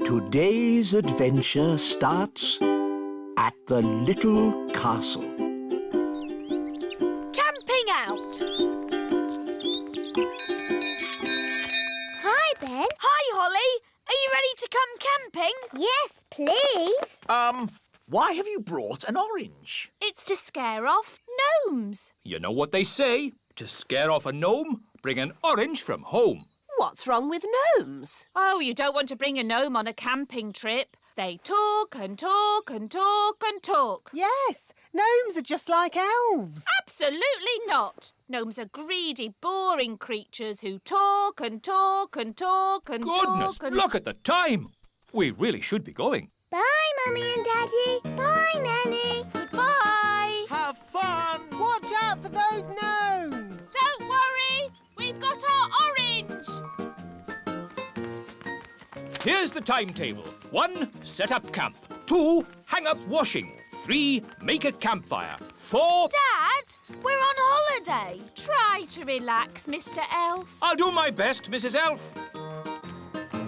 Today's adventure starts at the little castle. Camping out! Hi, Ben. Hi, Holly. Are you ready to come camping? Yes, please. Why have you brought an orange? It's to scare off gnomes. You know what they say? To scare off a gnome, bring an orange from home. What's wrong with gnomes? Oh, you don't want to bring a gnome on a camping trip. They talk and talk and talk and talk. Yes, gnomes are just like elves. Absolutely not. Gnomes are greedy, boring creatures who talk and talk and talk and Goodness, talk and... look at the time. We really should be going. Bye, Mummy and Daddy. Bye, Nanny. Goodbye. Have fun! Watch out for those gnomes. Don't worry, we've got our orange. Here's the timetable. 1, set up camp. 2, hang up washing. 3, make a campfire. 4... Dad, we're on holiday. Try to relax, Mr. Elf. I'll do my best, Mrs. Elf.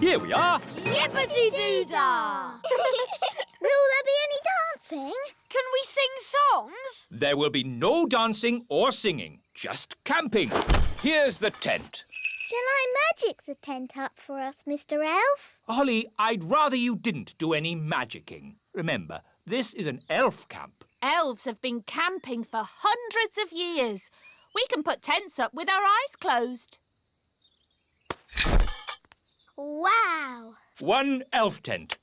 Here we are. Yippity-doo-dah! Will there be any dancing? Can we sing songs? There will be no dancing or singing, just camping. Here's the tent. Shall I magic the tent up for us, Mr. Elf? Holly, I'd rather you didn't do any magicking. Remember, this is an elf camp. Elves have been camping for hundreds of years. We can put tents up with our eyes closed. Wow! 1 elf tent.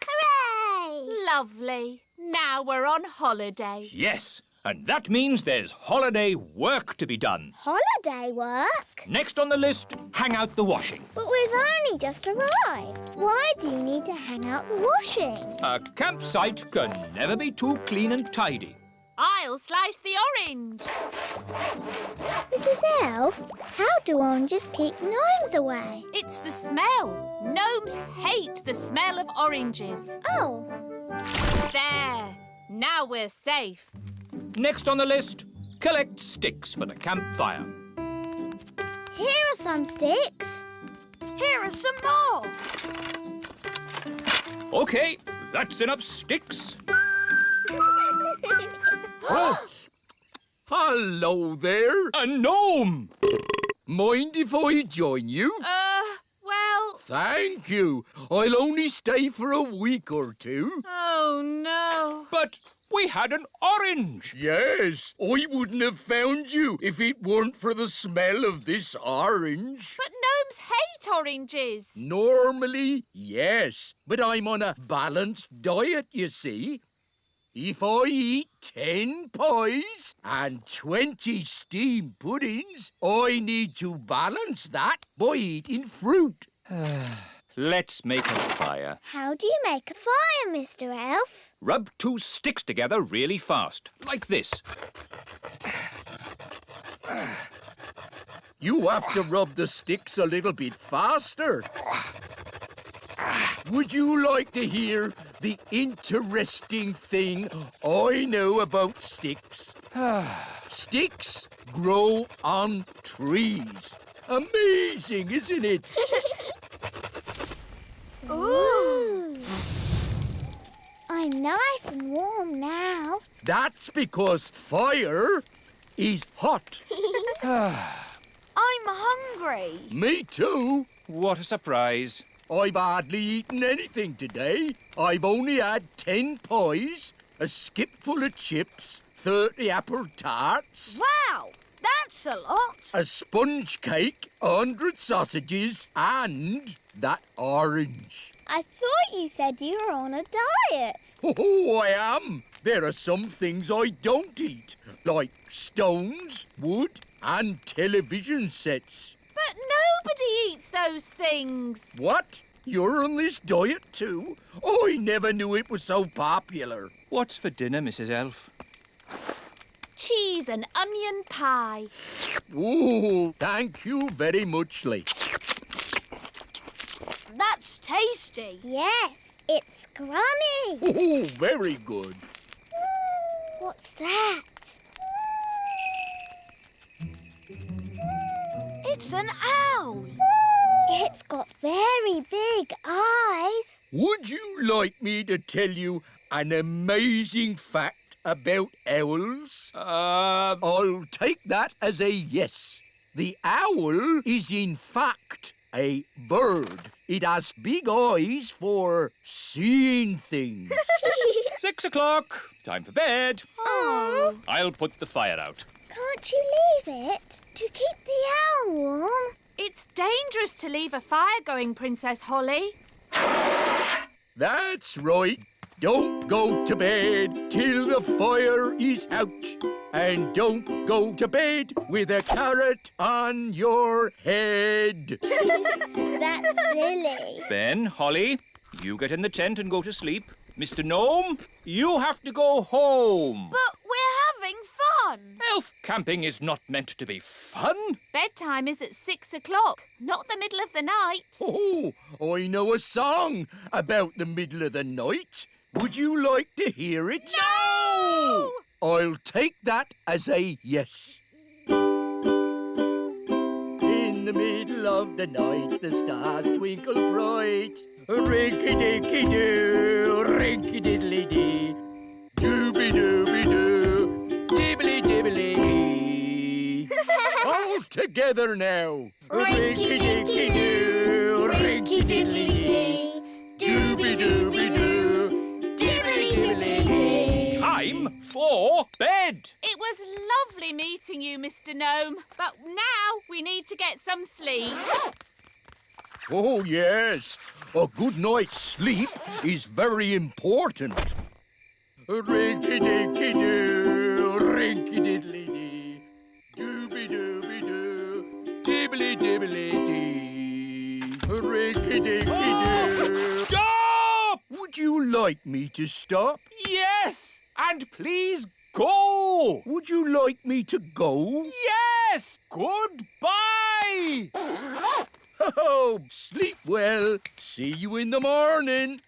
Hooray! Lovely. Now we're on holiday. Yes, and that means there's holiday work to be done. Holiday work? Next on the list, hang out the washing. But we've only just arrived. Why do you need to hang out the washing? A campsite can never be too clean and tidy. I'll slice the orange. Mrs. Elf, how do oranges keep gnomes away? It's the smell. Gnomes hate the smell of oranges. Oh, There. Now we're safe. Next on the list, collect sticks for the campfire. here are some sticks. Here are some more. OK, that's enough sticks. Oh, hello there. A gnome! Mind if I join you? Well... Thank you. I'll only stay for a week or two. Oh, no. But we had an orange. Yes, I wouldn't have found you if it weren't for the smell of this orange. But gnomes hate oranges. Normally, yes, but I'm on a balanced diet, you see. If I eat 10 pies and 20 steamed puddings, I need to balance that by eating fruit. Let's make a fire. How do you make a fire, Mr. Elf? Rub 2 sticks together really fast, like this. You have to rub the sticks a little bit faster. Would you like to hear the interesting thing I know about sticks? Sticks grow on trees. Amazing, isn't it? Ooh. I'm nice and warm now. That's because fire is hot. I'm hungry. Me too. What a surprise. I've hardly eaten anything today. I've only had 10 pies, a skipful of chips, 30 apple tarts, Wow, that's a lot. a sponge cake, 100 sausages, and that orange. I thought you said you were on a diet. Oh, I am. There are some things I don't eat, like stones, wood, and television sets. But nobody eats those things. What? You're on this diet too? I never knew it was so popular. What's for dinner, Mrs. Elf? Cheese and onion pie. Oh, thank you very much, Lee. That's tasty. Yes, it's scrummy. Oh, very good. What's that? It's an owl. It's got very big eyes. would you like me to tell you an amazing fact about owls? I'll take that as a yes. The owl is in fact a bird. It has big eyes for seeing things. 6 o'clock. Time for bed. Oh, I'll put the fire out. can't you leave it to keep the owl warm? It's dangerous to leave a fire going, Princess Holly. That's right. Don't go to bed till the fire is out. And don't go to bed with a carrot on your head. That's silly. Ben, Holly, you get in the tent and go to sleep. Mr. Gnome, you have to go home. But we're having fun. Elf camping is not meant to be fun. Bedtime is at 6 o'clock, not the middle of the night. Oh, I know a song about the middle of the night. Would you like to hear it? No! I'll take that as a yes. In the middle of the night, the stars twinkle bright. Rinky-dinky-doo, rinky-diddly-dee. Dooby-dooby-doo, dibbly-dibbly-dee. All together now. Rinky-dinky-doo, rinky-diddly-dee. Dooby-dooby-doo, dibbly-dibbly-dee. Time for bed. It was lovely meeting you, Mr. Gnome, but now we need to get some sleep. Oh, yes. A good night's sleep is very important. Rinky-dinky-doo, rinky-diddly-dee. Dooby-dooby-doo, dibbly-dibbly-dee. Rinky-dinky-doo. Stop! Would you like me to stop? Yes! And please go! Would you like me to go? Yes! Goodbye! Oh, sleep well. See you in the morning.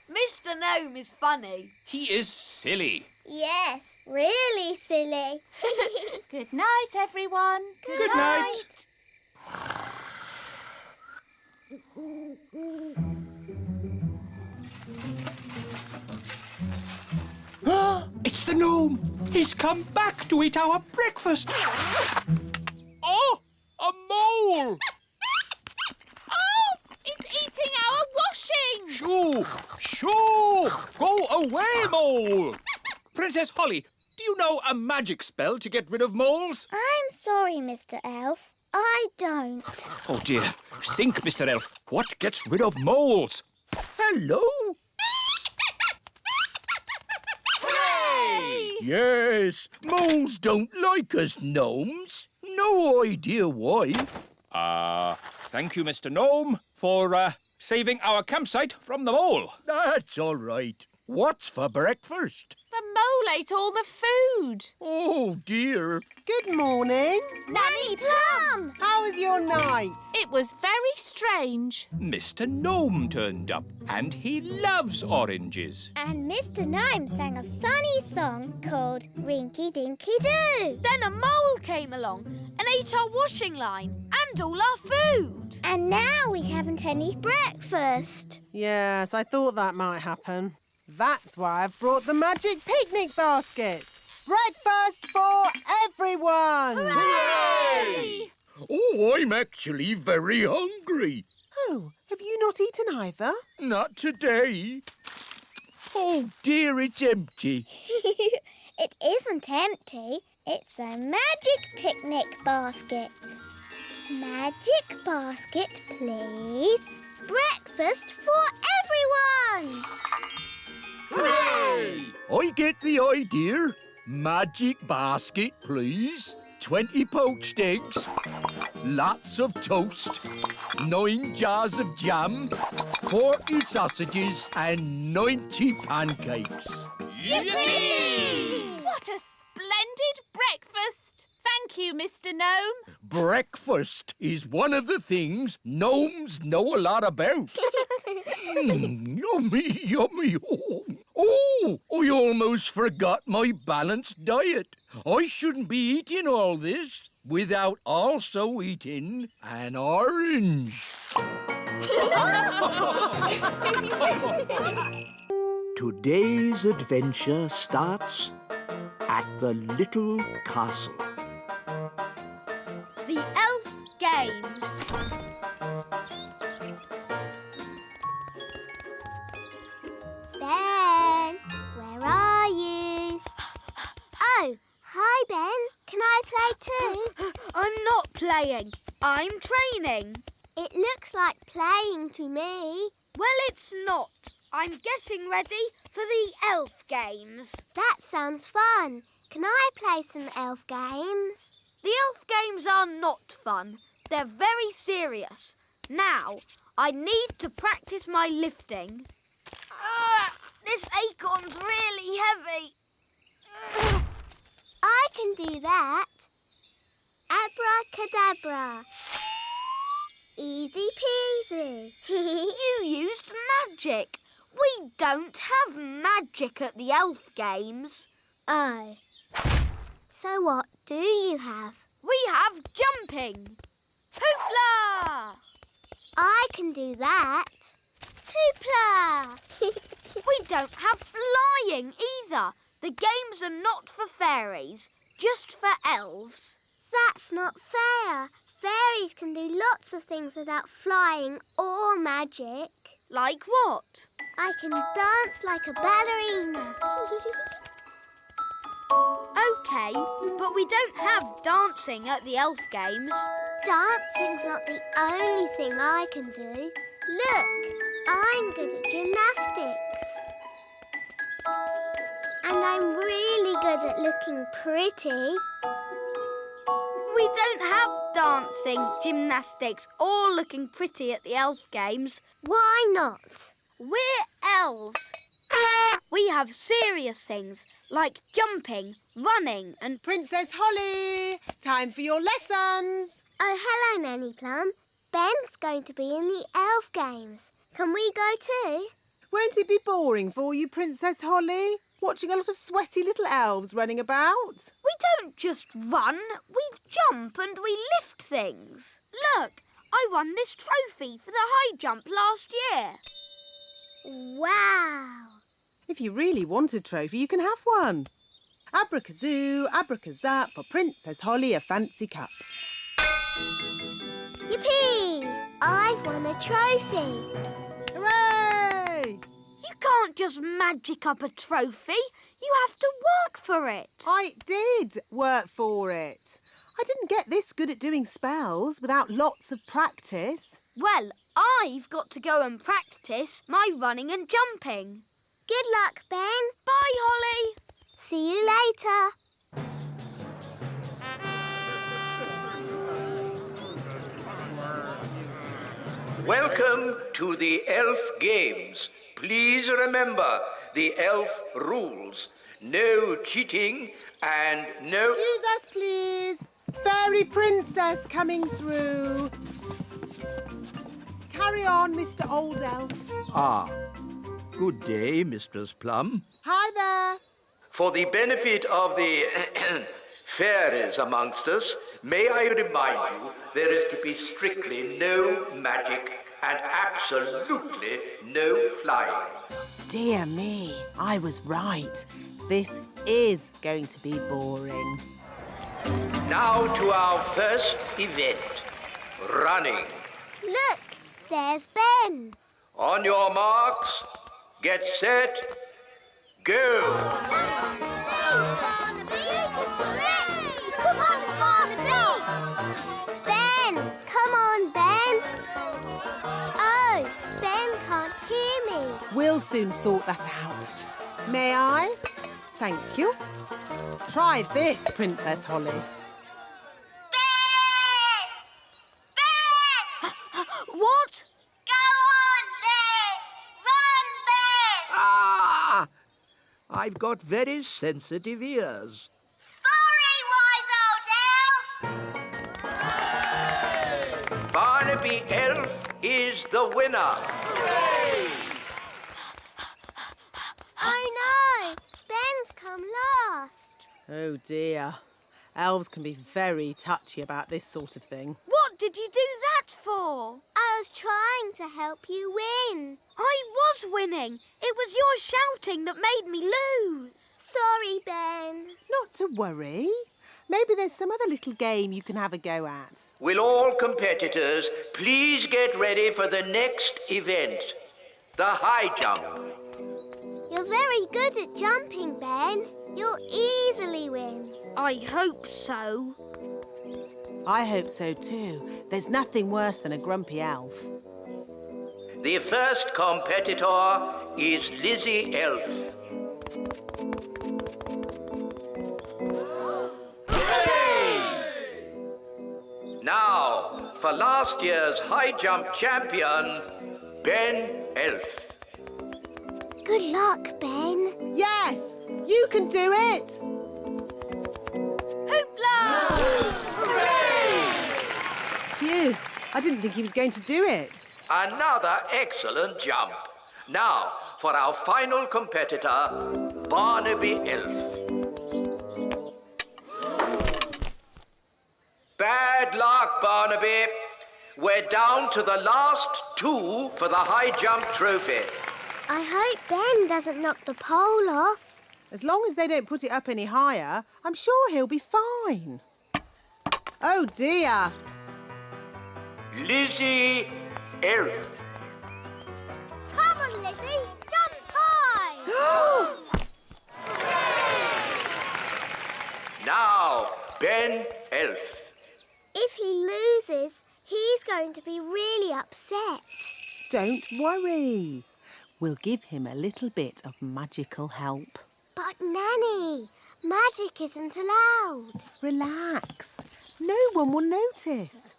Mr. Gnome is funny. He is silly. Yes, really silly. Good night, everyone. Good night. It's the gnome. He's come back to eat our breakfast. Oh, a mole! Oh, it's eating our washing. Shoo! Shoo! Go away, mole! Princess Holly, do you know a magic spell to get rid of moles? I'm sorry, Mr. Elf. I don't. Oh, dear. Think, Mr. Elf. What gets rid of moles? Hello? Hooray! Yes, moles don't like us gnomes. No idea why. Thank you, Mr. Gnome, for saving our campsite from the mole. That's all right. What's for breakfast? The mole ate all the food. Oh, dear. Good morning. Nanny Plum! How was your night? It was very strange. Mr. Gnome turned up, and he loves oranges. And Mr. Gnome sang a funny song called Rinky Dinky Doo. Then a mole came along and ate our washing line and all our food. And now we haven't any breakfast. Yes, I thought that might happen. That's why I've brought the magic picnic basket. Breakfast for everyone! Hooray! Oh, I'm actually very hungry. Oh, have you not eaten either? Not today. Oh, dear, it's empty. It isn't empty. It's a magic picnic basket. Magic basket, please. Breakfast for everyone! Hooray! I get the idea. Magic basket, please. 20 poached eggs, lots of toast, 9 jars of jam, 40 sausages and 90 pancakes. Yippee! What a splendid breakfast. Thank you, Mr. Gnome. Breakfast is one of the things gnomes know a lot about. Yummy, yummy. Oh, I almost forgot my balanced diet. I shouldn't be eating all this without also eating an orange. Today's adventure starts at the little castle. The Elf Games. Ben, where are you? Oh, hi, Ben. Can I play too? I'm not playing. I'm training. It looks like playing to me. Well, it's not. I'm getting ready for the Elf Games. That sounds fun. Can I play some elf games? The Elf Games are not fun. They're very serious. Now, I need to practice my lifting. This acorn's really heavy. I can do that. Abracadabra. Easy peasy. You used magic. We don't have magic at the Elf Games. Oh. So what do you have? We have jumping. Hoopla! I can do that. Hoopla! We don't have flying either. The games are not for fairies, just for elves. That's not fair. Fairies can do lots of things without flying or magic. Like what? I can dance like a ballerina. OK, but we don't have dancing at the Elf Games. Dancing's not the only thing I can do. Look, I'm good at gymnastics. And I'm really good at looking pretty. We don't have dancing, gymnastics or looking pretty at the Elf Games. Why not? We're elves. We have serious things like jumping, running and... Princess Holly, time for your lessons. Oh, hello, Nanny Plum. Ben's going to be in the elf games. Can we go too? Won't it be boring for you, Princess Holly? Watching a lot of sweaty little elves running about? We don't just run, we jump and we lift things. Look, I won this trophy for the high jump last year. Wow. If you really want a trophy, you can have one. Abracazoo, abracazap, for Princess Holly a fancy cup. Yippee! I've won a trophy. Hooray! You can't just magic up a trophy. You have to work for it. I did work for it. I didn't get this good at doing spells without lots of practice. Well, I've got to go and practice my running and jumping. Good luck, Ben. Bye, Holly. See you later. Welcome to the Elf Games. Please remember the elf rules. No cheating and no... Excuse us, please. Fairy princess coming through. Carry on, Mr. Old Elf. Ah, good day, Mistress Plum. Hi there. For the benefit of the fairies amongst us, may I remind you there is to be strictly no magic and absolutely no flying. Dear me, I was right. This is going to be boring. Now to our first event, running. Look, there's Ben. On your marks, get set, go! Come on, Farnaby! Ben! Come on, Ben! Oh, Ben can't hear me. We'll soon sort that out. May I? Thank you. Try this, Princess Holly. Ben! Ben! What? Go on, Ben! Run, Ben! Ah! I've got very sensitive ears. Sorry, wise old elf! Barnaby Elf is the winner. Oh no! Ben's come last. Oh dear. Elves can be very touchy about this sort of thing. What did you do that for? I was trying to help you win. I was winning. It was your shouting that made me lose. Sorry, Ben. Not to worry. Maybe there's some other little game you can have a go at. Will all competitors please get ready for the next event, the high jump. You're very good at jumping, Ben. You'll easily win. I hope so. I hope so too. There's nothing worse than a grumpy elf. The first competitor is Lizzie Elf. Now, for last year's high jump champion, Ben Elf. Good luck, Ben. Yes, you can do it! Hoopla! Phew, I didn't think he was going to do it. Another excellent jump. Now, for our final competitor, Barnaby Elf. Bad luck, Barnaby. We're down to the last two for the high jump trophy. I hope Ben doesn't knock the pole off. As long as they don't put it up any higher, I'm sure he'll be fine. Oh dear! Lizzie Elf. Come on, Lizzie. Jump high. Now, Ben Elf. If he loses, he's going to be really upset. Don't worry. We'll give him a little bit of magical help. But, Nanny, magic isn't allowed. Relax. No one will notice.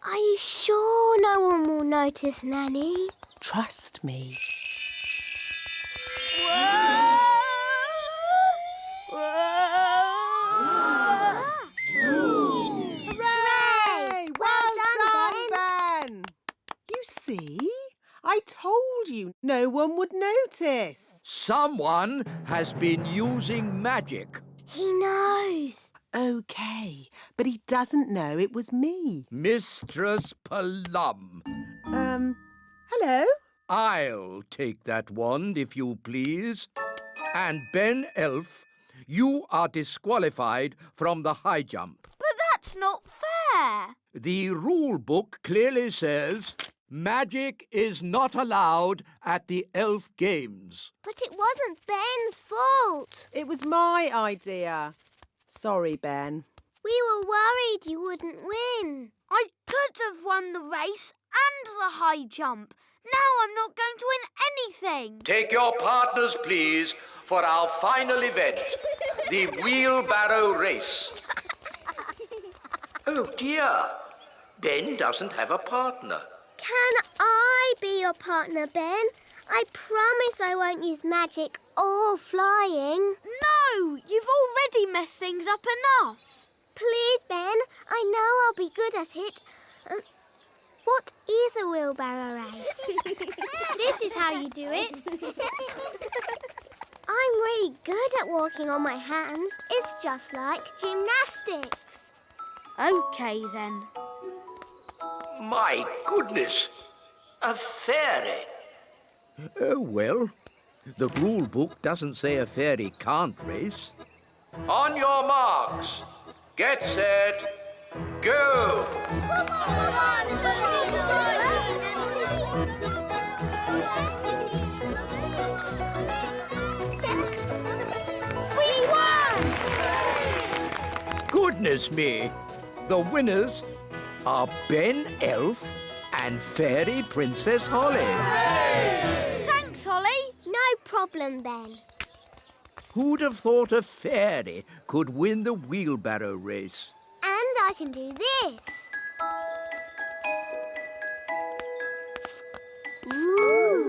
Are you sure no one will notice, Nanny? Trust me. Hooray! Well done, Ben! You see? I told you no one would notice. Someone has been using magic. He knows. OK, but he doesn't know it was me. Mistress Plum. Hello? I'll take that wand, if you please. And Ben Elf, you are disqualified from the high jump. But that's not fair. The rule book clearly says magic is not allowed at the elf games. But it wasn't Ben's fault. It was my idea. Sorry, Ben. We were worried you wouldn't win. I could have won the race and the high jump. Now I'm not going to win anything. Take your partners, please, for our final event, the wheelbarrow race. Oh, dear. Ben doesn't have a partner. Can I be your partner, Ben? I promise I won't use magic or flying. No, you've already messed things up enough. Please, Ben. I know I'll be good at it. What is a wheelbarrow race? This is how you do it. I'm really good at walking on my hands. It's just like gymnastics. OK, then. My goodness, a fairy. Oh, well, the rule book doesn't say a fairy can't race. On your marks, get set, go! Come on, We won! Goodness me! The winners are Ben Elf and Fairy Princess Holly. Thanks, Holly. No problem, Ben. Who'd have thought a fairy could win the wheelbarrow race? And I can do this. Ooh.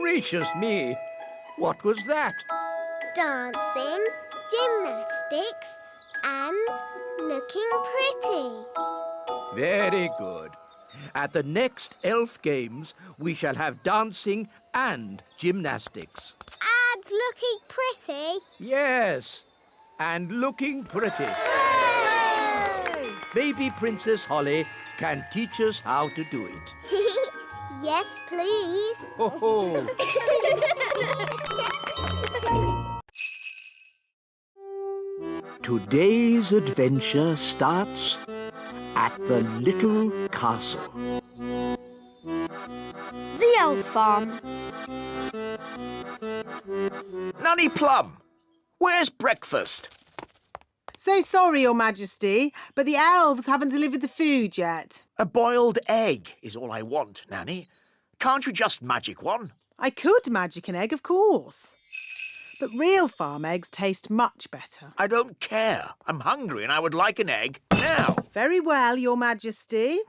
Gracious me! What was that? Dancing, gymnastics, and looking pretty. Very good. At the next elf games, we shall have dancing and gymnastics. And looking pretty. Yes, and looking pretty. Hooray! Maybe Princess Holly can teach us how to do it. Yes, please. Ho ho! Today's adventure starts at the little castle. The elf farm. Nanny Plum, where's breakfast? So sorry, Your Majesty, but the elves haven't delivered the food yet. A boiled egg is all I want, Nanny. Can't you just magic one? I could magic an egg, of course. But real farm eggs taste much better. I don't care. I'm hungry and I would like an egg now. Very well, Your Majesty.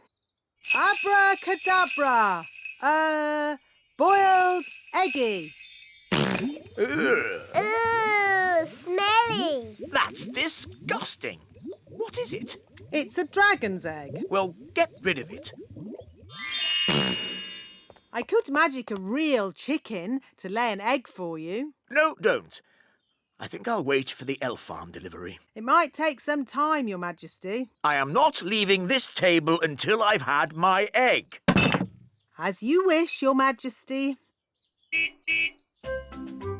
Abracadabra! Boiled eggy. Ooh, smelly. That's disgusting. What is it? It's a dragon's egg. Well, get rid of it. I could magic a real chicken to lay an egg for you. No, don't. I think I'll wait for the elf farm delivery. It might take some time, Your Majesty. I am not leaving this table until I've had my egg. As you wish, Your Majesty.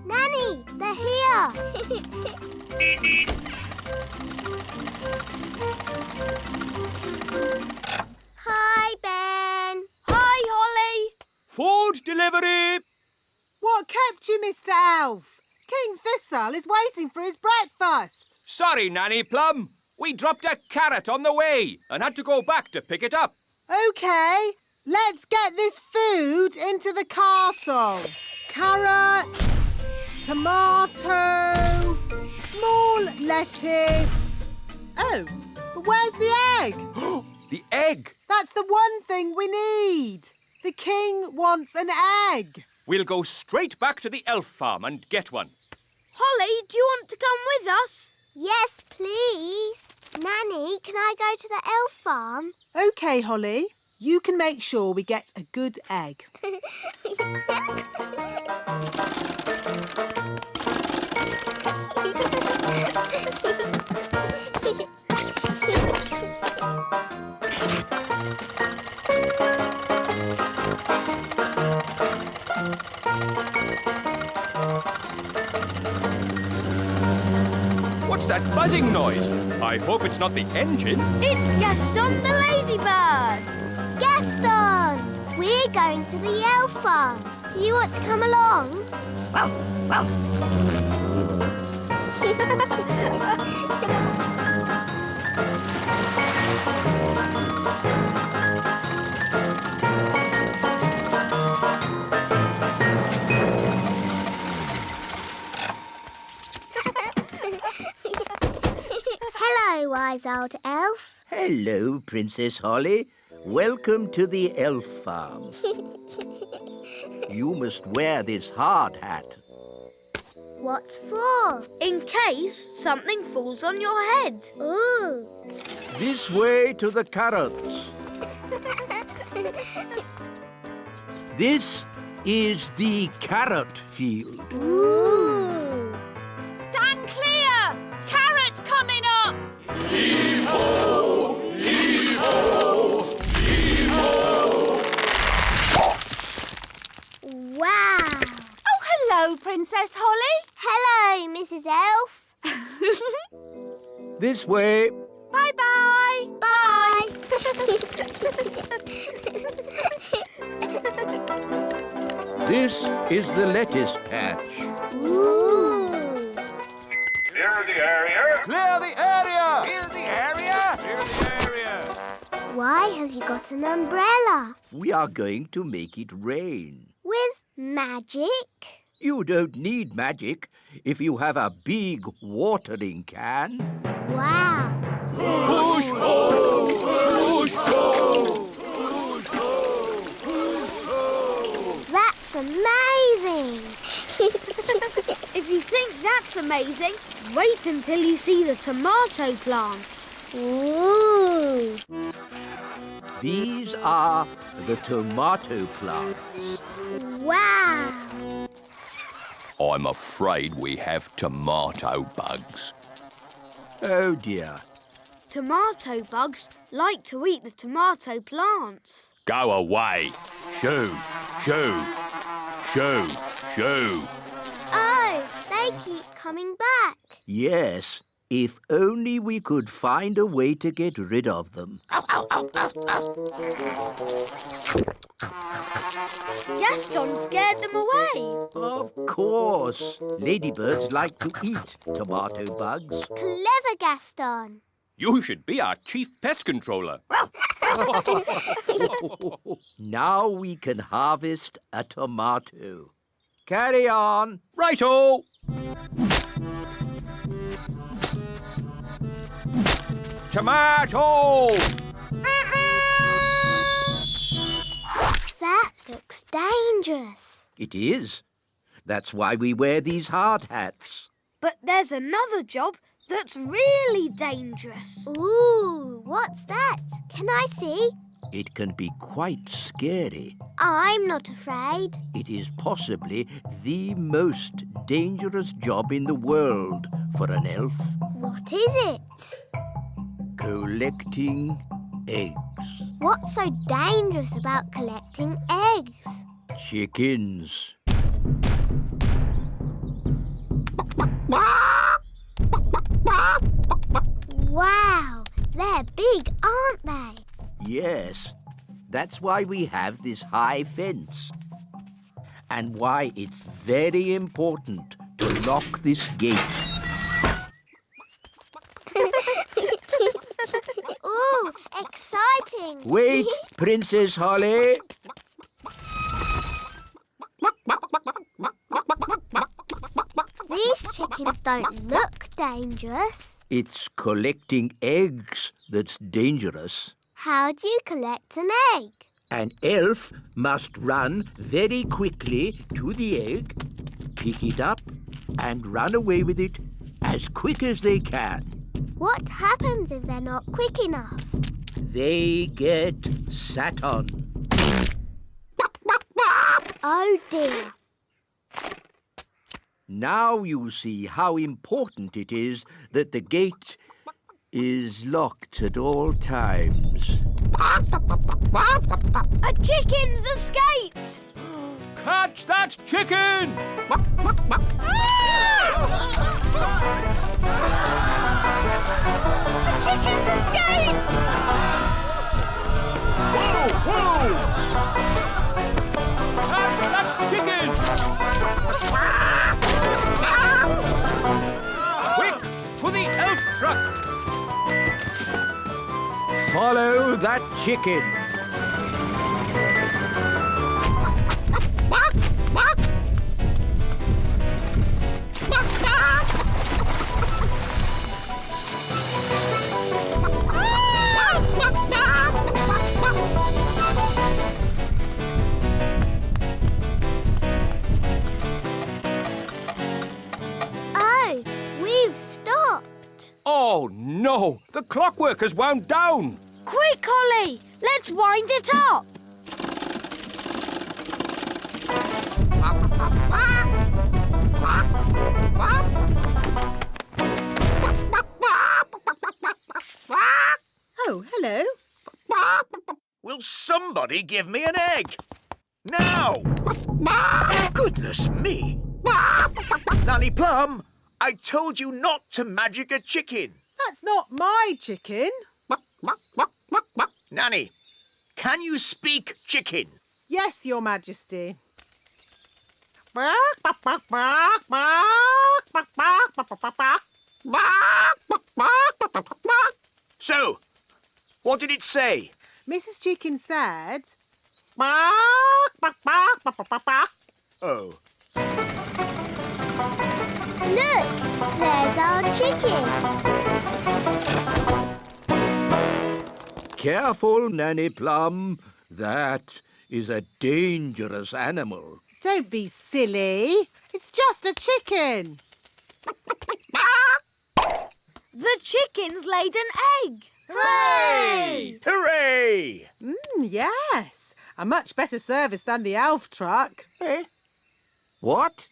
Nanny, they're here. Hi, Ben. Hi, Holly. Food delivery! What kept you, Mr. Elf? King Thistle is waiting for his breakfast. Sorry, Nanny Plum. We dropped a carrot on the way and had to go back to pick it up. OK, let's get this food into the castle. Carrot, tomato, small lettuce. Oh, but where's the egg? The egg! That's the one thing we need. The king wants an egg. We'll go straight back to the elf farm and get one. Holly, do you want to come with us? Yes, please. Nanny, can I go to the elf farm? OK, Holly. You can make sure we get a good egg. What's that buzzing noise? I hope it's not the engine. It's Gaston the ladybird. Gaston! We're going to the elf farm. Do you want to come along? Hello, wise old elf. Hello, Princess Holly. Welcome to the elf farm. You must wear this hard hat. What for? In case something falls on your head. Ooh. This way to the carrots. This is the carrot field. Ooh. Stand clear! Carrot coming up! Wow. Oh, hello, Princess Holly. Hello, Mrs. Elf. This way. Bye-bye. Bye. This is the lettuce patch. Ooh. Clear the area. Clear the area! Clear the area! Clear the area! Why have you got an umbrella? We are going to make it rain. With magic? You don't need magic if you have a big watering can. Wow. Push ho! Push ho! Push ho! Push ho! That's amazing. If you think that's amazing, wait until you see the tomato plants. Ooh. These are the tomato plants. Wow. I'm afraid we have tomato bugs. Oh dear. Tomato bugs like to eat the tomato plants. Go away. Shoo, shoo, shoo, shoo. Oh, they keep coming back. Yes, if only we could find a way to get rid of them. Gaston scared them away. Of course. Ladybirds like to eat tomato bugs. Clever Gaston. You should be our chief pest controller. Now we can harvest a tomato. Carry on. Righto. Tomato! That looks dangerous. It is. That's why we wear these hard hats. But there's another job that's really dangerous. Ooh, what's that? Can I see? It can be quite scary. I'm not afraid. It is possibly the most dangerous job in the world for an elf. What is it? Collecting eggs. What's so dangerous about collecting eggs? Chickens. Wow, they're big, aren't they? Yes, that's why we have this high fence. And why it's very important to lock this gate. Ooh, exciting. Wait, Princess Holly. These chickens don't look dangerous. It's collecting eggs that's dangerous. How do you collect an egg? An elf must run very quickly to the egg, pick it up, and run away with it as quick as they can. What happens if they're not quick enough? They get sat on. Oh dear. Now you see how important it is that the gate is locked at all times. A chicken's escaped! Catch that chicken! The chickens escaped! Catch that chicken! Quick, to the elf truck! Follow that chicken. Oh, we've stopped. Oh, no! The clockwork has wound down! Quick, Ollie! Let's wind it up! Oh, hello. Will somebody give me an egg? Now! Goodness me! Nanny Plum, I told you not to magic a chicken. That's not my chicken. Nanny, can you speak chicken? Yes, Your Majesty. So, what did it say? Mrs. Chicken said... Oh, Look, there's our chicken. careful, Nanny Plum. That is a dangerous animal. Don't be silly. It's just a chicken. The chicken's laid an egg! Hooray! Hooray! Yes. A much better service than the elf truck. Eh? What?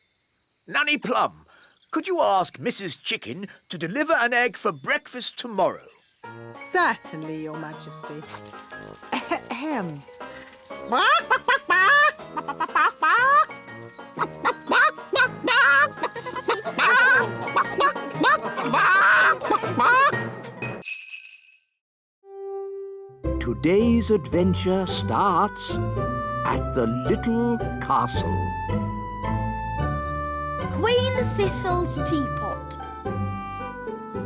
Nanny Plum, could you ask Mrs. Chicken to deliver an egg for breakfast tomorrow? Certainly, Your Majesty. Ahem. Today's adventure starts at the little castle. Queen Thistle's teapot.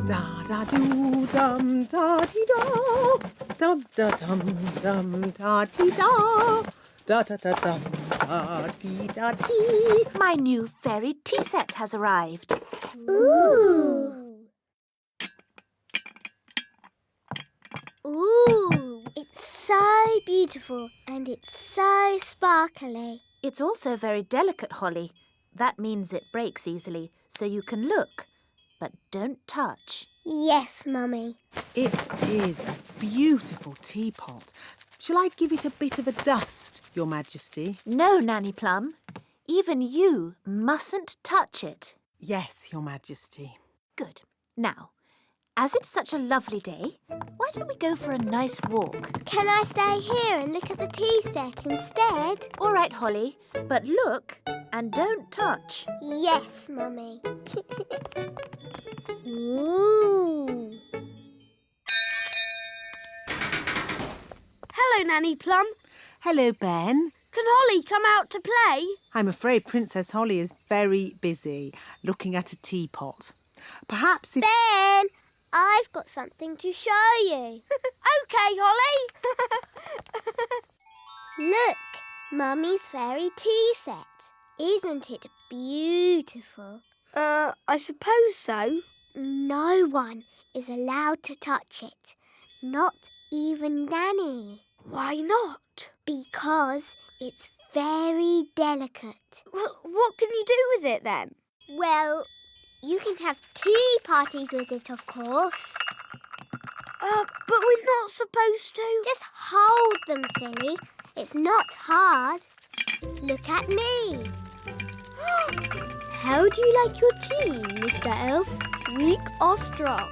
Da da doo dum da dee da, dum da dum dum da dee da, da da da dum da dee da dee. My new fairy tea set has arrived. Ooh. Ooh. It's so beautiful and it's so sparkly. It's also very delicate, Holly. That means it breaks easily, so you can look, but don't touch. Yes, Mummy. It is a beautiful teapot. Shall I give it a bit of a dust, Your Majesty? No, Nanny Plum. Even you mustn't touch it. Yes, Your Majesty. Good. Now, as it's such a lovely day, why don't we go for a nice walk? Can I stay here and look at the tea set instead? All right, Holly, but look and don't touch. Yes, Mummy. Ooh. Hello, Nanny Plum. Hello, Ben. Can Holly come out to play? I'm afraid Princess Holly is very busy looking at a teapot. Perhaps if... Ben, I've got something to show you. OK, Holly. Look, Mummy's fairy tea set. Isn't it beautiful? I suppose so. No one is allowed to touch it. Not even Nanny. Why not? Because it's very delicate. Well, what can you do with it then? Well, you can have tea parties with it, of course. But we're not supposed to. Just hold them, silly. It's not hard. Look at me. How do you like your tea, Mr. Elf? Weak or strong?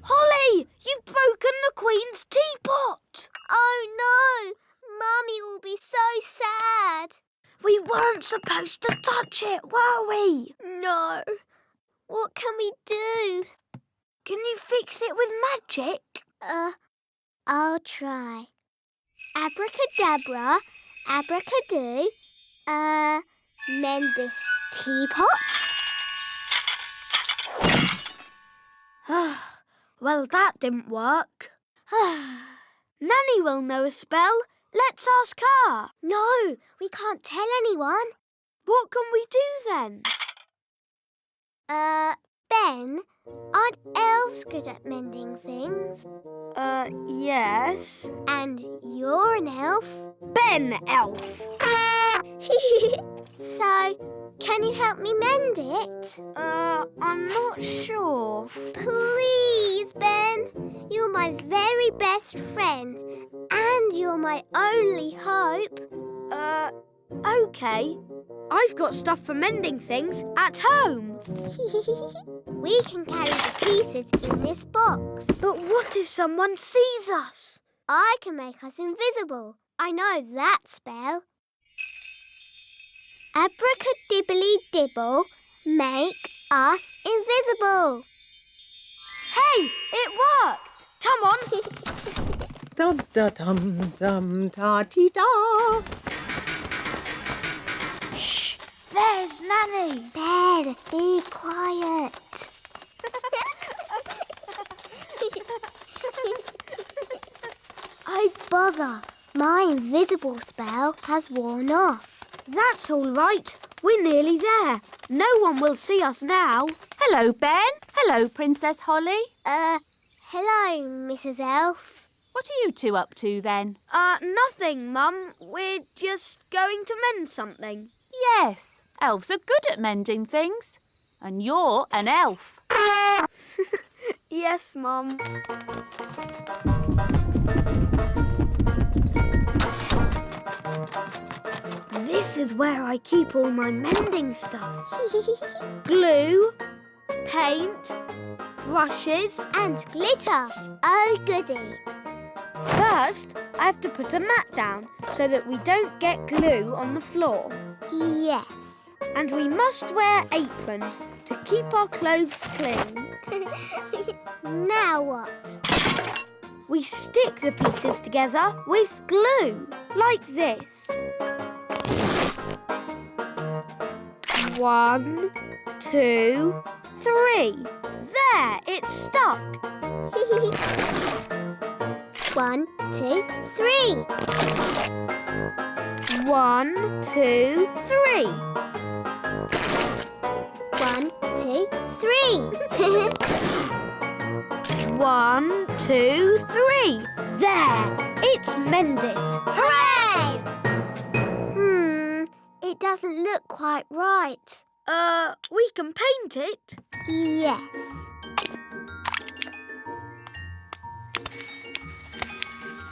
Holly! You've broken the Queen's teapot! Oh, no! Mummy will be so sad. We weren't supposed to touch it, were we? No. What can we do? Can you fix it with magic? I'll try. Abracadabra, abracadoo. Mend this teapot. Well, that didn't work. Nanny will know a spell. Let's ask her. No, we can't tell anyone. What can we do then? Ben, aren't elves good at mending things? Yes. And you're an elf? Ben Elf. So, can you help me mend it? I'm not sure. Please, Ben. You're my very best friend. And you're my only hope. OK. I've got stuff for mending things at home. We can carry the pieces in this box. But what if someone sees us? I can make us invisible. I know that spell. Abracadibbly-dibble, make us invisible. Hey, it worked! Come on. Dum da dum dum da dee da. Shh! There's Nanny. Ben, be quiet. Oh, bother. My invisible spell has worn off. That's all right. We're nearly there. No one will see us now. Hello, Ben. Hello, Princess Holly. Hello, Mrs. Elf. What are you two up to then? Nothing, Mum. We're just going to mend something. Yes, elves are good at mending things. And you're an elf. Yes, Mum. This This is where I keep all my mending stuff. Glue, paint, brushes. And glitter. Oh, goody. First, I have to put a mat down so that we don't get glue on the floor. Yes. And we must wear aprons to keep our clothes clean. Now what? We stick the pieces together with glue, like this. 1, 2, 3. There, it's stuck. 1, 2, 3. 1, 2, 3. 1, 2, 3. 1, 2, 3. There, it's mended. Hooray! It doesn't look quite right. We can paint it. Yes.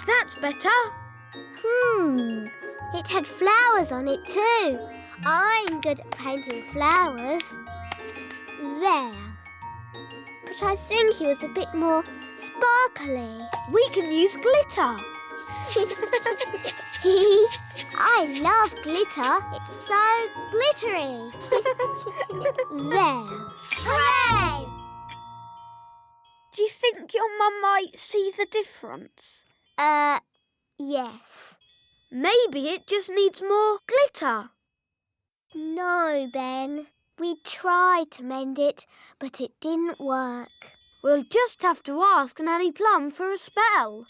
That's better. It had flowers on it too. I'm good at painting flowers. There. But I think it was a bit more sparkly. We can use glitter. I love glitter. It's so glittery. There. Hooray! Do you think your mum might see the difference? Yes. Maybe it just needs more glitter. No, Ben. We tried to mend it, but it didn't work. We'll just have to ask Nanny Plum for a spell.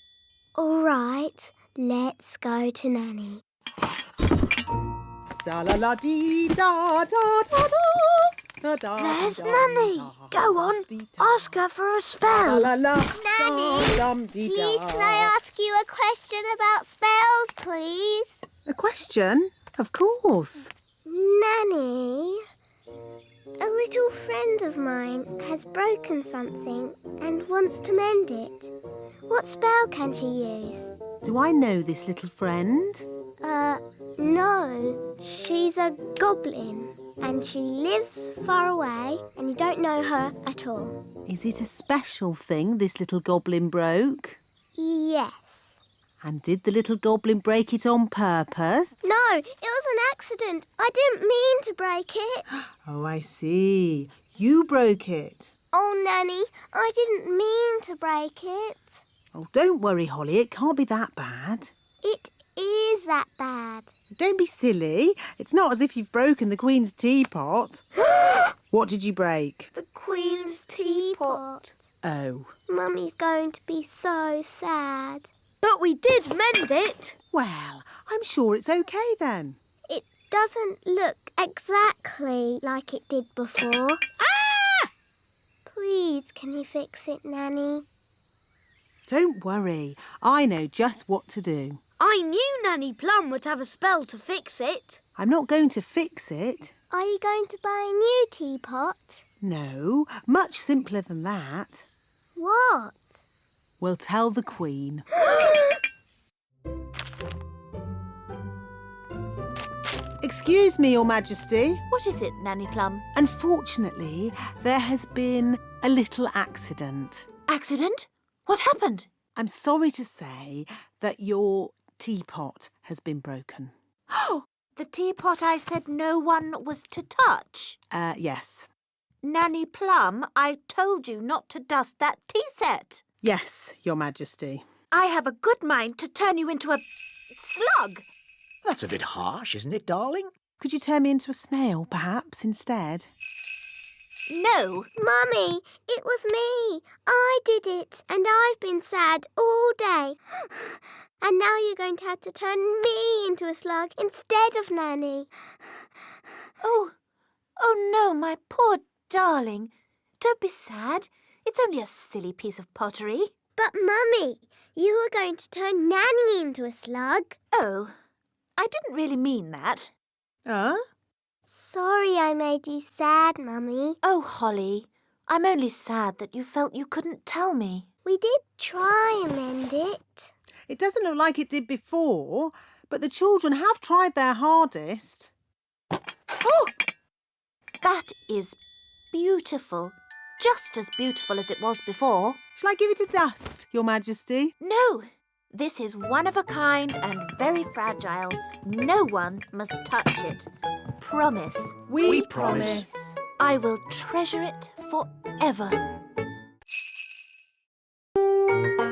All right, let's go to Nanny. There's Nanny. Go on, ask her for a spell. Nanny, please can I ask you a question about spells, please? A question? Of course. Nanny, a little friend of mine has broken something and wants to mend it. What spell can she use? Do I know this little friend? No. She's a goblin and she lives far away and you don't know her at all. Is it a special thing this little goblin broke? Yes. And did the little goblin break it on purpose? No, it was an accident. I didn't mean to break it. Oh, I see. You broke it. Oh, Nanny, I didn't mean to break it. Oh, don't worry, Holly. It can't be that bad. It is that bad. Don't be silly. It's not as if you've broken the Queen's teapot. What did you break? The Queen's teapot. Oh. Mummy's going to be so sad. But we did mend it. Well, I'm sure it's okay then. It doesn't look exactly like it did before. Ah! Please, can you fix it, Nanny? Don't worry. I know just what to do. I knew Nanny Plum would have a spell to fix it. I'm not going to fix it. Are you going to buy a new teapot? No, much simpler than that. What? We'll tell the Queen. Excuse me, Your Majesty. What is it, Nanny Plum? Unfortunately, there has been a little accident. Accident? What happened? I'm sorry to say that your teapot has been broken. Oh, the teapot I said no one was to touch. Yes. Nanny Plum, I told you not to dust that tea set. Yes, Your Majesty. I have a good mind to turn you into a slug. That's a bit harsh, isn't it, darling? Could you turn me into a snail, perhaps, instead? No. Mummy, it was me. I did it, and I've been sad all day. And now you're going to have to turn me into a slug instead of Nanny. Oh no, my poor darling. Don't be sad. It's only a silly piece of pottery. But, Mummy, you were going to turn Nanny into a slug. Oh, I didn't really mean that. Sorry I made you sad, Mummy. Oh, Holly, I'm only sad that you felt you couldn't tell me. We did try and mend it. It doesn't look like it did before, but the children have tried their hardest. Oh! That is beautiful. Just as beautiful as it was before. Shall I give it a dust, Your Majesty? No, this is one of a kind and very fragile. No one must touch it. Promise. We promise. I will treasure it forever.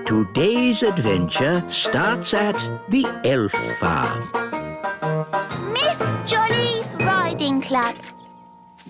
Today's adventure starts at the elf farm. Miss Jolly's Riding Club.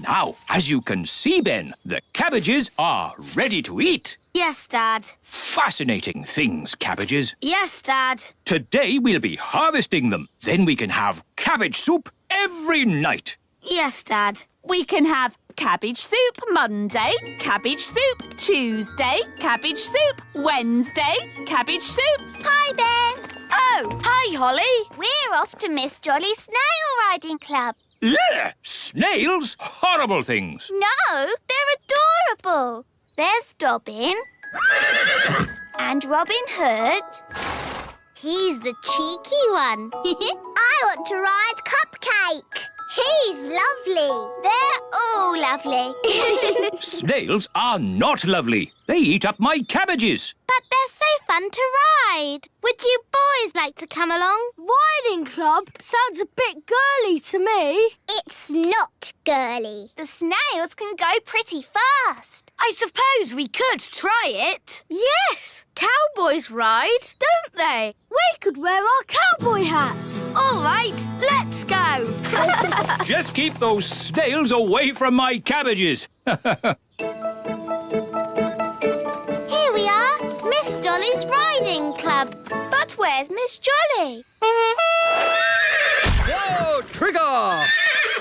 Now, as you can see, Ben, the cabbages are ready to eat. Yes, Dad. Fascinating things, cabbages. Yes, Dad. Today we'll be harvesting them. Then we can have cabbage soup every night. Yes, Dad. We can have cabbage soup Monday, cabbage soup Tuesday, cabbage soup Wednesday, cabbage soup. Hi, Ben. Oh, hi, Holly. We're off to Miss Jolly's Snail Riding Club. Ugh! Snails? Horrible things. No, they're adorable. There's Dobbin. And Robin Hood. He's the cheeky one. I want to ride Cupcake. He's lovely. They're all lovely. Snails are not lovely. They eat up my cabbages. But they're so fun to ride. Would you boys like to come along? Riding club sounds a bit girly to me. It's not girly. The snails can go pretty fast. I suppose we could try it. Yes, cowboys ride, don't they? We could wear our cowboy hats. All right, let's go. Just keep those snails away from my cabbages. Here we are, Miss Jolly's Riding Club. But where's Miss Jolly? Whoa, Trigger!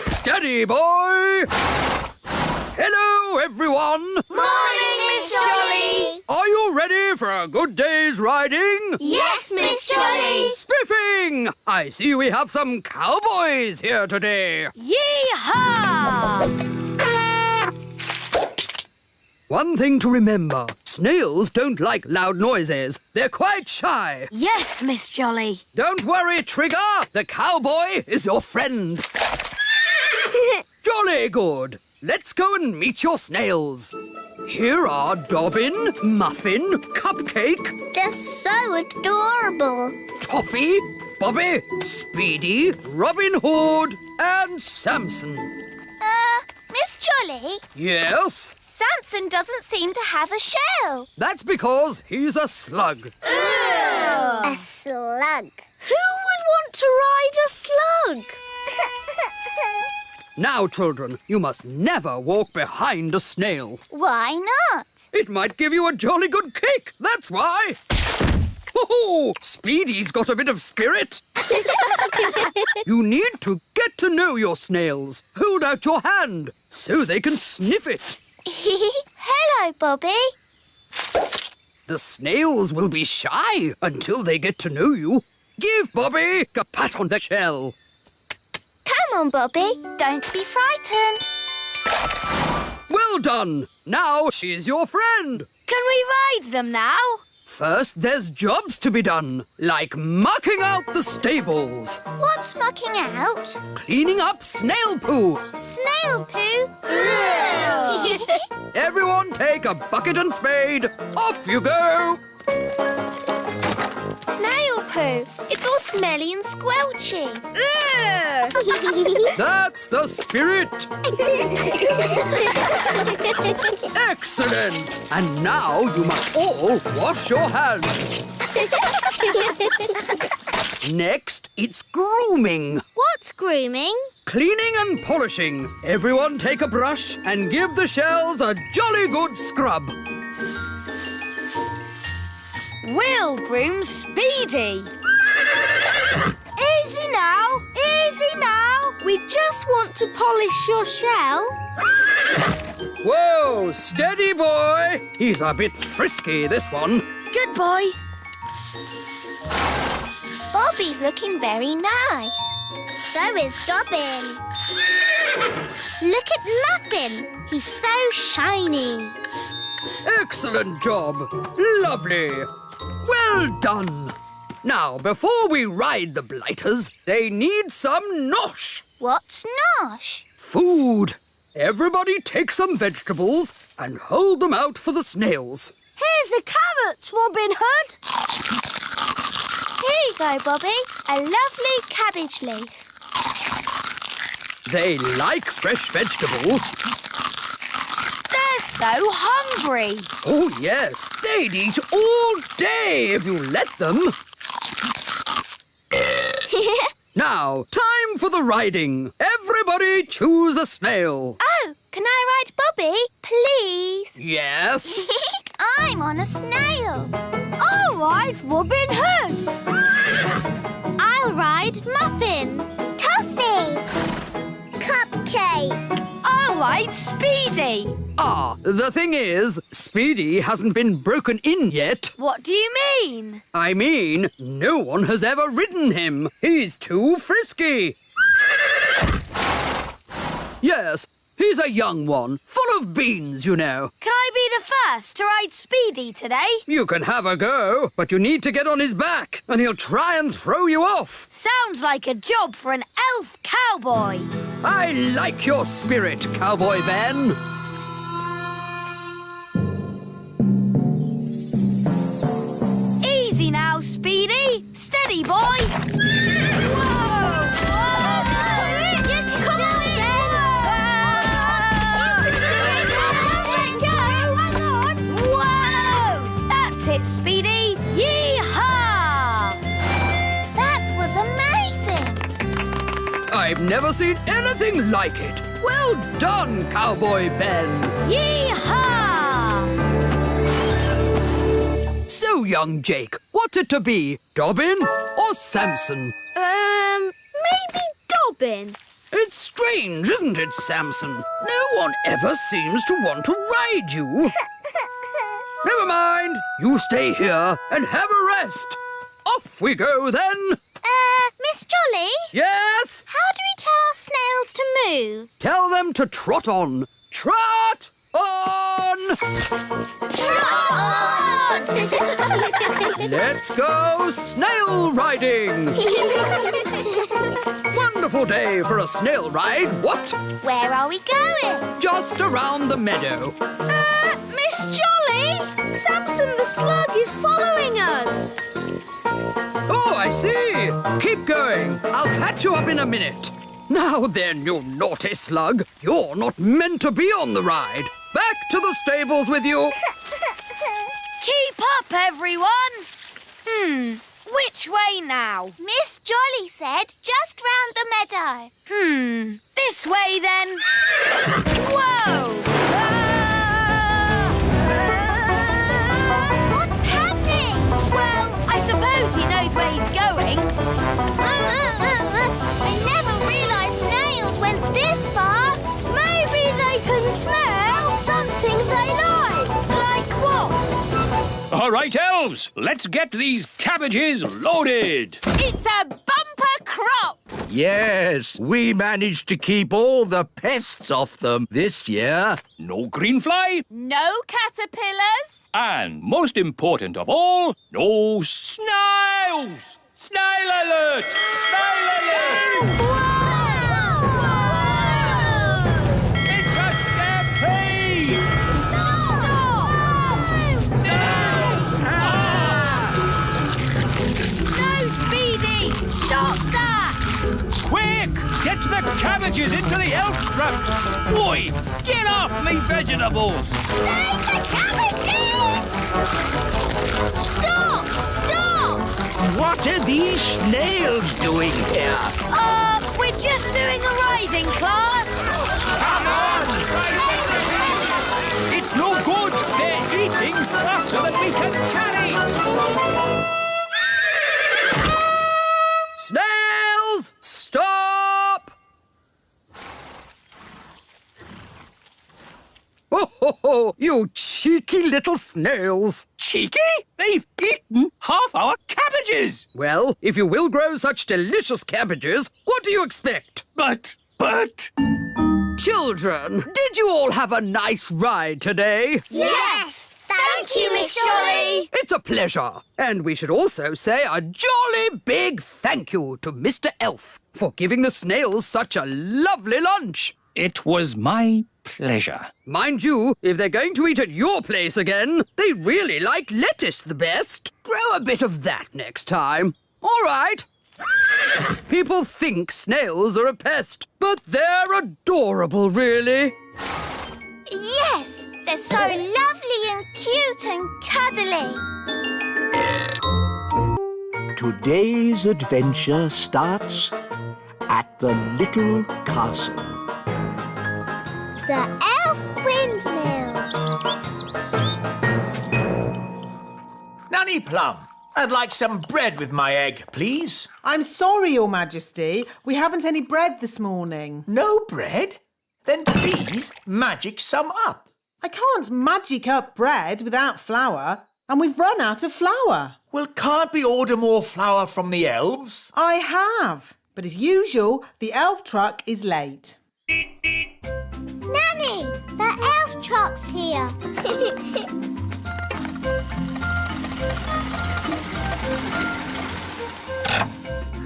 Steady, boy! Hello, everyone! Morning, Miss Jolly! Are you ready for a good day's riding? Yes, Miss Jolly! Spiffing! I see we have some cowboys here today. Yee-haw! One thing to remember, snails don't like loud noises. They're quite shy. Yes, Miss Jolly. Don't worry, Trigger. The cowboy is your friend. Jolly good. Let's go and meet your snails. Here are Dobbin, Muffin, Cupcake, They're so adorable. Toffee, Bobby, Speedy, Robin Hood, and Samson. Miss Jolly, Yes? Samson doesn't seem to have a shell. That's because he's a slug. A slug. Who would want to ride a slug? Now, children, you must never walk behind a snail. Why not? It might give you a jolly good kick, that's why. Oh, Speedy's got a bit of spirit. You need to get to know your snails. Hold out your hand so they can sniff it. Hello, Bobby. The snails will be shy until they get to know you. Give Bobby a pat on the shell. Come on, Bobby. Don't be frightened. Well done. Now she's your friend. Can we ride them now? First, there's jobs to be done, like mucking out the stables, What's mucking out? cleaning up snail poo. Snail poo? Everyone take a bucket and spade. Off you go. Snail poo. It's all smelly and squelchy. That's the spirit. Excellent. And now you must all wash your hands. Next, it's grooming. What's grooming? Cleaning and polishing. Everyone take a brush and give the shells a jolly good scrub. We'll groom Speedy. Easy now, easy now. We just want to polish your shell. Whoa, steady boy. He's a bit frisky, this one. Good boy. Bobby's looking very nice. So is Dobbin. Look at Muffin. He's so shiny. Excellent job. Lovely. Well done. Now, before we ride the blighters, they need some nosh. What's nosh? Food. Everybody take some vegetables and hold them out for the snails. Here's the carrots, Robin Hood. Here you go, Bobby. A lovely cabbage leaf. They like fresh vegetables. They're so hungry. Oh, yes. They'd eat all day if you let them. Now, time for the riding. Everybody choose a snail. Oh, can I ride Bobby, please? Yes. I'm on a snail. I'll ride Robin Hood. I'll ride Muffin. Toffee. Cupcake. I'll ride Speedy. Ah, the thing is, Speedy hasn't been broken in yet. What do you mean? I mean, no one has ever ridden him. He's too frisky. Yes, he's a young one, full of beans, you know. Can I be the first to ride Speedy today? You can have a go, but you need to get on his back, and he'll try and throw you off. Sounds like a job for an elf cowboy. I like your spirit, Cowboy Ben. Easy now, Speedy. Steady, boy. Whoa! Come on, Whoa! That's it, Speedy. Yee-haw! That was amazing. I've never seen anything like it. Well done, Cowboy Ben. Yee-haw! So, young Jake, what's it to be? Dobbin or Samson? Maybe Dobbin. It's strange, isn't it, Samson? No one ever seems to want to ride you. Never mind. You stay here and have a rest. Off we go, then. Miss Jolly? Yes? How do we tell our snails to move? Tell them to trot on. Trot on! Trot on! Let's go snail riding. Wonderful day for a snail ride, what? Where are we going? Just around the meadow. Miss Jolly! Samson the slug is following us. Oh, I see. Keep going. I'll catch you up in a minute. Now then, you naughty slug. You're not meant to be on the ride. Back to the stables with you. Keep up, everyone. Which way now? Miss Jolly said just round the meadow. This way then. Whoa! What's happening? Well, I suppose he knows where he's going. I never realised snails went this fast. Maybe they can smell something they like. Like what? All right, elves, let's get these cabbages loaded. It's a bumper crop. Yes, we managed to keep all the pests off them this year. No greenfly, No caterpillars. and most important of all, no snails. Snail alert! Snail alert! It's a stampede! Snails! No, Speedy! Stop that! Quick! Get the cabbages into the elf truck! Boy, get off me vegetables! Save the cabbages! Stop! Stop! What are these snails doing here? We're just doing a riding class. Come on! It's no good! They're eating faster than we can carry! Snails, stop! Oh, you cheeky little snails. Cheeky? They've eaten half our cabbages! Well, if you will grow such delicious cabbages, what do you expect? But... Children, did you all have a nice ride today? Yes! Thank Thank you, Miss Jolly. It's a pleasure. And we should also say a jolly big thank you to Mr. Elf for giving the snails such a lovely lunch. It was my pleasure. Mind you, if they're going to eat at your place again, they really like lettuce the best. Grow a bit of that next time. All right. People think snails are a pest, but they're adorable, really. Yes, they're so lovely and cute and cuddly. Today's adventure starts at the little castle. The elf windmill. Nanny Plum, I'd like some bread with my egg, please. I'm sorry, Your Majesty. We haven't any bread this morning. No bread? Then please magic some up. I can't magic up bread without flour, and we've run out of flour. Well, can't we order more flour from the elves? I have, but as usual, the elf truck is late. Nanny, the elf truck's here.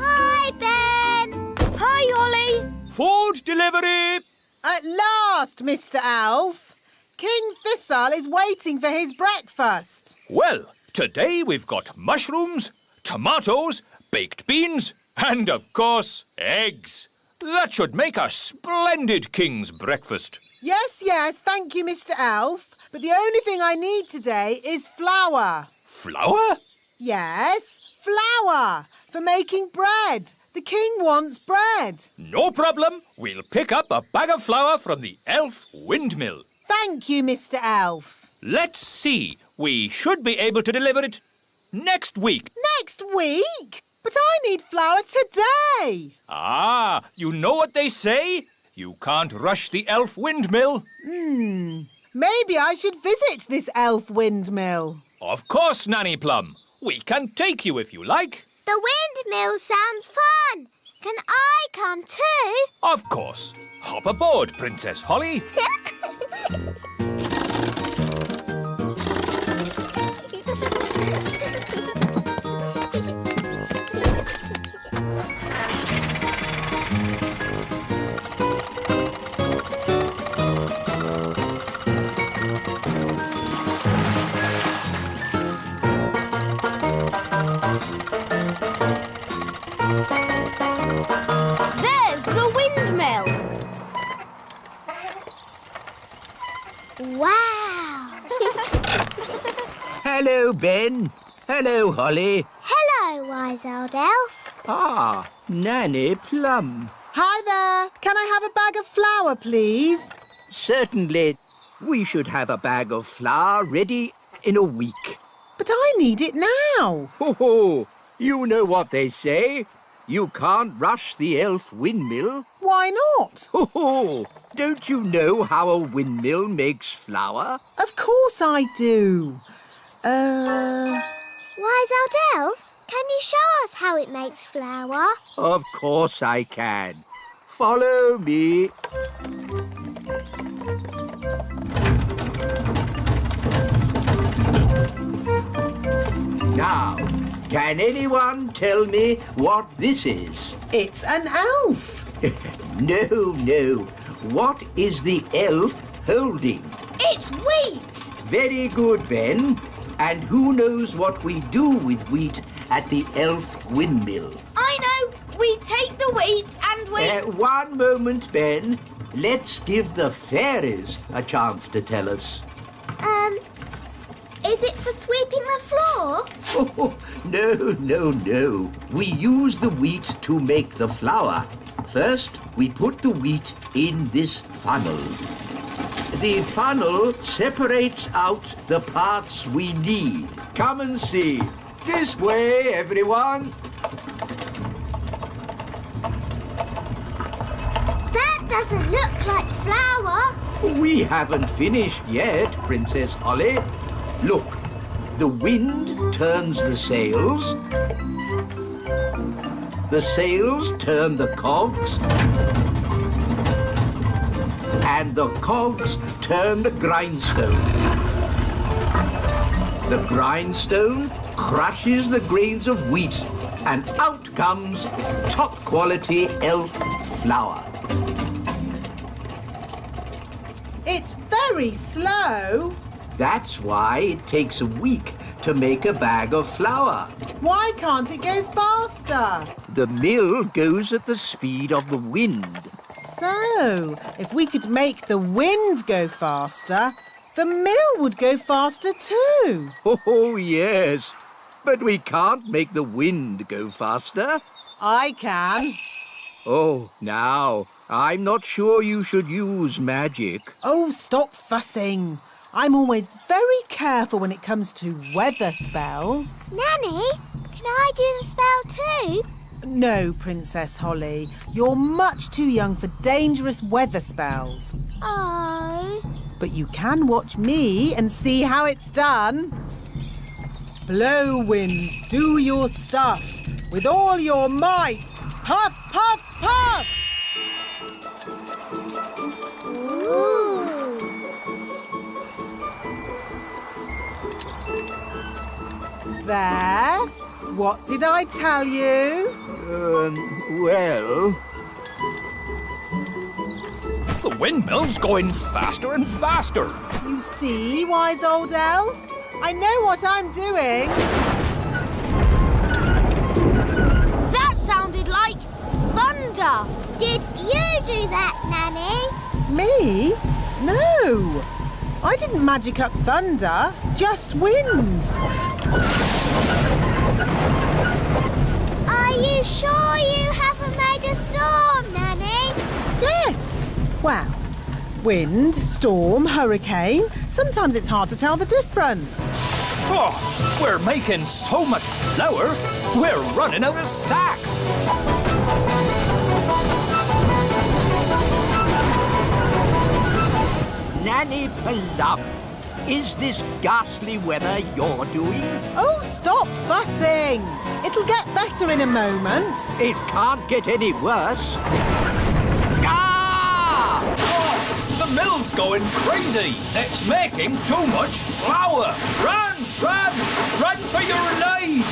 Hi, Ben. Hi, Ollie. Food delivery! At last, Mr. Elf. King Thistle is waiting for his breakfast. Well, today we've got mushrooms, tomatoes, baked beans, and of course, eggs. That should make a splendid king's breakfast. Yes, thank you, Mr. Elf. But the only thing I need today is flour. Flour? Yes, flour for making bread. The king wants bread. No problem. We'll pick up a bag of flour from the elf windmill. Thank you, Mr. Elf. Let's see. We should be able to deliver it next week. Next week? But I need flour today. Ah, you know what they say? You can't rush the elf windmill. Maybe I should visit this elf windmill. Of course, Nanny Plum. We can take you if you like. The windmill sounds fun. Can I come too? Of course. Hop aboard, Princess Holly. There's the windmill. Wow. Hello, Ben. Hello, Holly. Hello, wise old elf. Ah, Nanny Plum. Hi there. Can I have a bag of flour, please? Certainly. We should have a bag of flour ready in a week. But I need it now. Ho ho! You know what they say. You can't rush the elf windmill. Why not? Ho ho! Don't you know how a windmill makes flour? Of course I do. Wise old elf, can you show us how it makes flour? Of course I can. Follow me. Now, can anyone tell me what this is? It's an elf. No. What is the elf holding? It's wheat. Very good, Ben. And who knows what we do with wheat at the elf windmill? I know. We take the wheat and we... One moment, Ben. Let's give the fairies a chance to tell us. Is it for sweeping the floor? Oh, no. We use the wheat to make the flour. First, we put the wheat in this funnel. The funnel separates out the parts we need. Come and see. This way, everyone. That doesn't look like flour. We haven't finished yet, Princess Holly. Look, the wind turns the sails. The sails turn the cogs. And the cogs turn the grindstone. The grindstone crushes the grains of wheat, and out comes top-quality elf flour. It's very slow. That's why it takes a week to make a bag of flour. Why can't it go faster? The mill goes at the speed of the wind. So, if we could make the wind go faster, the mill would go faster too. Oh, yes. But we can't make the wind go faster. I can. Oh, now, I'm not sure you should use magic. Oh, stop fussing. I'm always very careful when it comes to weather spells. Nanny, can I do the spell too? No, Princess Holly. You're much too young for dangerous weather spells. Oh. But you can watch me and see how it's done. Blow, winds, do your stuff with all your might. Puff, puff, puff! Ooh. There. What did I tell you? Well... The windmill's going faster and faster. You see, wise old elf? I know what I'm doing. That sounded like thunder. Did you do that, Nanny? Me? No. I didn't magic up thunder, just wind. Are you sure you haven't made a storm, Nanny? Yes. Well, wind, storm, hurricane. Sometimes it's hard to tell the difference. Oh, we're making so much flour, we're running out of sacks. Nanny Plum, is this ghastly weather you're doing? Oh, stop fussing. It'll get better in a moment. It can't get any worse. Ah! Oh, the mill's going crazy. It's making too much flour. Run, run, run for your lives.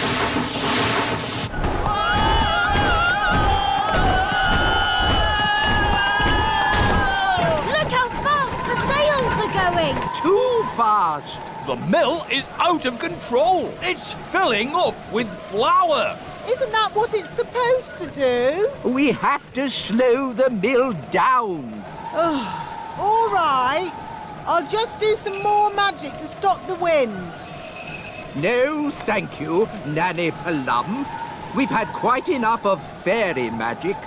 Look how fast the sails are going. Too fast. The mill is out of control. It's filling up with flour. Isn't that what it's supposed to do? We have to slow the mill down. All right. I'll just do some more magic to stop the wind. No, thank you, Nanny Plum. We've had quite enough of fairy magic.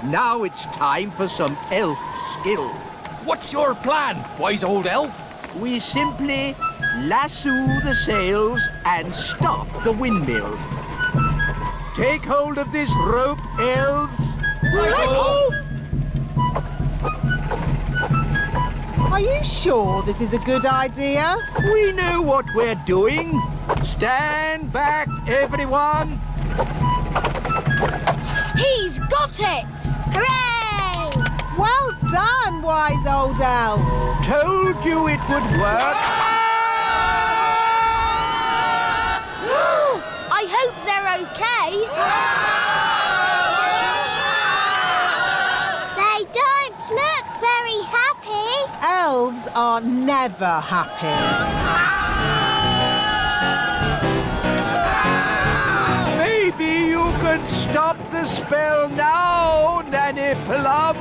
Now it's time for some elf skill. What's your plan, wise old elf? We simply lasso the sails and stop the windmill. Take hold of this rope, elves. Righto! Are you sure this is a good idea? We know what we're doing. Stand back, everyone. He's got it. Hooray! Well done, wise old elf. Told you it would work. I hope they're okay. They don't look very happy. Elves are never happy. Maybe you could stop the spell now, Nanny Plum.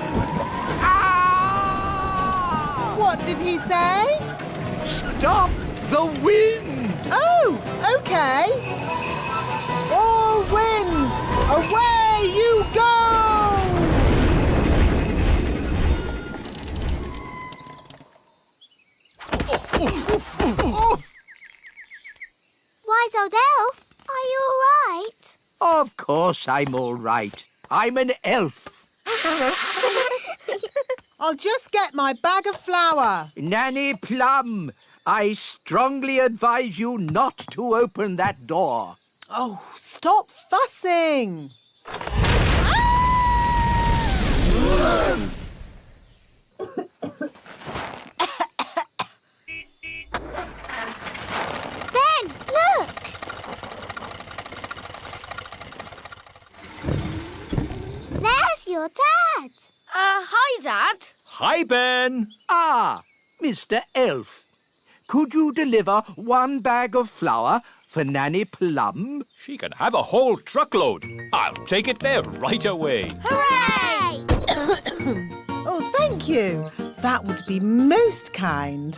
Ah! What did he say? Stop the wind. Oh, okay. All winds, away you go! Wise old elf, are you all right? Of course I'm all right. I'm an elf. I'll just get my bag of flour. Nanny Plum, I strongly advise you not to open that door. Oh, stop fussing. Ben, your dad. Hi, Dad. Hi, Ben. Ah, Mr. Elf. Could you deliver 1 bag of flour for Nanny Plum? She can have a whole truckload. I'll take it there right away. Hooray! Oh, thank you. That would be most kind.